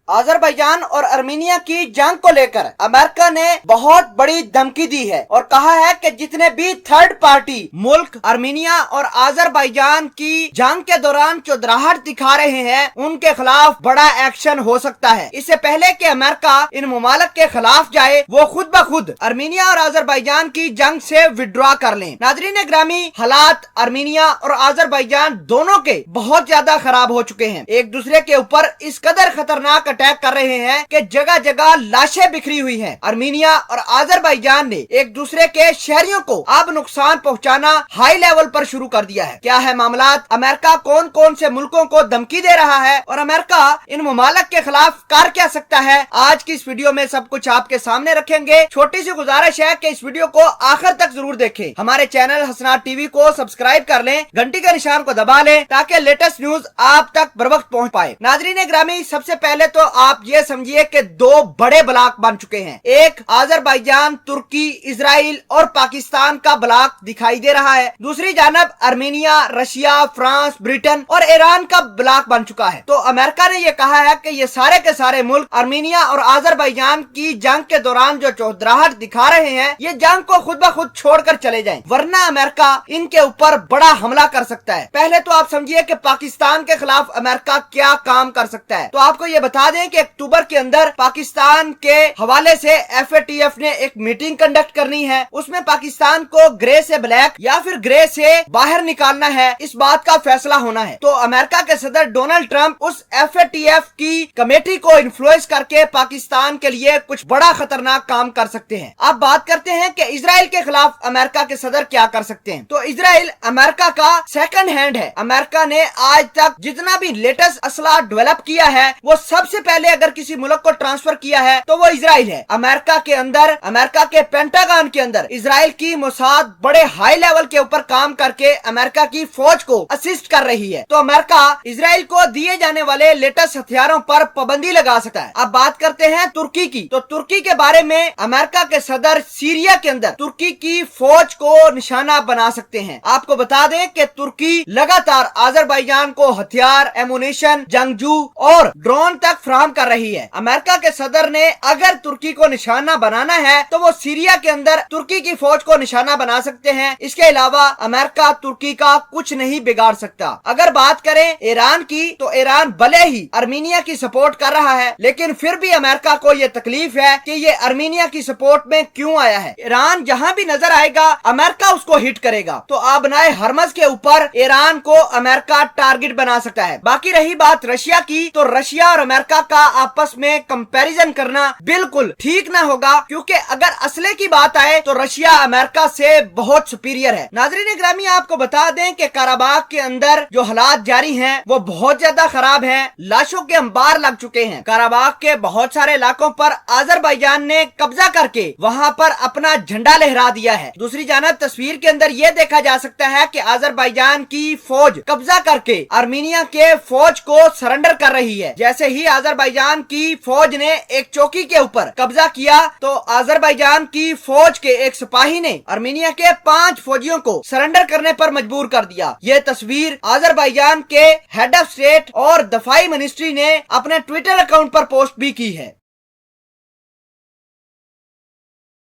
आजरबाईजान और आर्मीनिया की जंग को लेकर अमेरिका ने बहुत बड़ी धमकी दी है और कहा है कि जितने भी थर्ड पार्टी मुल्क आर्मीनिया और आजरबाईजान की जंग के दौरान चौधराहट दिखा रहे हैं उनके खिलाफ बड़ा एक्शन हो सकता है। इससे पहले कि अमेरिका इन मुमालिक के खिलाफ जाए वो खुद ब खुद आर्मीनिया और आजरबाईजान की जंग से विड्रॉ कर लें। नाजरीन ग्रामी, हालात आर्मीनिया और आजरबाईजान दोनों के बहुत ज्यादा खराब हो चुके हैं। एक दूसरे के ऊपर इस कदर खतरनाक अटैक कर रहे हैं कि जगह जगह लाशें बिखरी हुई हैं। आर्मीनिया और आजरबाईजान ने एक दूसरे के शहरियों को अब नुकसान पहुंचाना हाई लेवल पर शुरू कर दिया है। क्या है मामलात, अमेरिका कौन कौन से मुल्कों को धमकी दे रहा है और अमेरिका इन मुमालिक के खिलाफ कर क्या सकता है, आज की इस वीडियो में सब कुछ आपके सामने रखेंगे। छोटी सी गुजारिश है कि इस वीडियो को आखिर तक जरूर देखें। हमारे चैनल हसनात टीवी को सब्सक्राइब कर लें, घंटी के निशान को दबा लें ताकि लेटेस्ट न्यूज आप तक बर वक्त पहुँच पाए। नाजरीन ग्रामी, सबसे पहले तो आप ये समझिए कि दो बड़े ब्लॉक बन चुके हैं। एक आजरबाईजान, तुर्की, इजराइल और पाकिस्तान का ब्लॉक दिखाई दे रहा है। दूसरी जानब आर्मीनिया, रशिया, फ्रांस, ब्रिटेन और ईरान का ब्लॉक बन चुका है। तो अमेरिका ने यह कहा है कि ये सारे के सारे मुल्क आर्मीनिया और आजरबाईजान की जंग के दौरान जो चौधराहट दिखा रहे हैं, ये जंग को खुद ब खुद छोड़कर चले जाएं, वरना अमेरिका इनके ऊपर बड़ा हमला कर सकता है। पहले तो आप समझिए कि पाकिस्तान के खिलाफ अमेरिका क्या काम कर सकता है। तो आपको ये बता दें कि अक्टूबर के अंदर पाकिस्तान के हवाले से FATF ने एक मीटिंग कंडक्ट करनी है। उसमें पाकिस्तान को ग्रे से ब्लैक या फिर ग्रे से बाहर निकालना है, इस बात का फैसला होना है। तो अमेरिका के सदर डोनाल्ड ट्रंप उस FATF की कमेटी को इन्फ्लुएंस करके पाकिस्तान के लिए कुछ बड़ा खतरनाक काम कर सकते हैं। अब बात करते हैं कि इजराइल के खिलाफ अमेरिका के सदर क्या कर सकते हैं। तो इजराइल अमेरिका का सेकंड हैंड है। अमेरिका ने आज तक जितना भी लेटेस्ट असला डेवलप किया है वो सबसे पहले अगर किसी मुल्क को ट्रांसफर किया है तो वो इजराइल है। अमेरिका के अंदर, अमेरिका के पेंटागन के अंदर इजराइल की मोसाद बड़े हाई लेवल के ऊपर काम करके अमेरिका की फौज को असिस्ट कर रही है। तो अमेरिका इजराइल को दिए जाने वाले लेटेस्ट हथियारों पर पाबंदी लगा सकता है। अब बात करते हैं तुर्की की। तो तुर्की के बारे में अमेरिका के सदर सीरिया के अंदर तुर्की की फौज को निशाना बना सकते हैं। आपको बता दें कि तुर्की लगातार आजरबाईजान को हथियार, एमुनेशन, जंगजू और ड्रोन तक फराहम कर रही है। अमेरिका के सदर ने अगर तुर्की को निशाना बनाना है तो वो सीरिया के अंदर तुर्की की फौज को निशाना बना सकते हैं। इसके अलावा अमेरिका तुर्की का कुछ नहीं बिगाड़ सकता। अगर बात करें ईरान की, तो ईरान भले ही आर्मीनिया की सपोर्ट कर रहा है, लेकिन फिर भी अमेरिका को ये तकलीफ है कि ये आर्मीनिया की सपोर्ट में क्यों आया है। ईरान जहां भी नजर आएगा अमेरिका उसको हिट करेगा। तो आबनाए हरमज के ऊपर ईरान को अमेरिका टारगेट बना सकता है। बाकी रही बात रशिया की, तो रशिया और अमेरिका का आपस में कंपैरिजन करना बिल्कुल ठीक ना होगा, क्योंकि अगर असले की बात आए तो रशिया अमेरिका से बहुत सुपीरियर है। नाजरीन ग्रामी, आपको बता दें कि कराबाग के अंदर जो हालात जारी हैं वो बहुत ज्यादा खराब हैं। लाशों के अंबार लग चुके हैं। कराबाग के बहुत सारे इलाकों पर आजरबाईजान ने कब्जा करके वहां पर अपना झंडा लहरा दिया है। दूसरी जानब तस्वीर के अंदर ये देखा जा सकता है कि आजरबाईजान की फौज कब्जा करके आर्मीनिया के फौज को सरेंडर कर रही है। जैसे ही आजरबाईजान की फौज ने एक चौकी के ऊपर कब्जा किया तो आजरबाईजान की फौज के एक सिपाही ने आर्मीनिया के 5 फौजियों को सरेंडर करने पर मजबूर कर दिया। ये तस्वीर आजरबाईजान के हेड ऑफ स्टेट और दफाई मिनिस्ट्री ने अपने ट्विटर अकाउंट पर पोस्ट भी की है।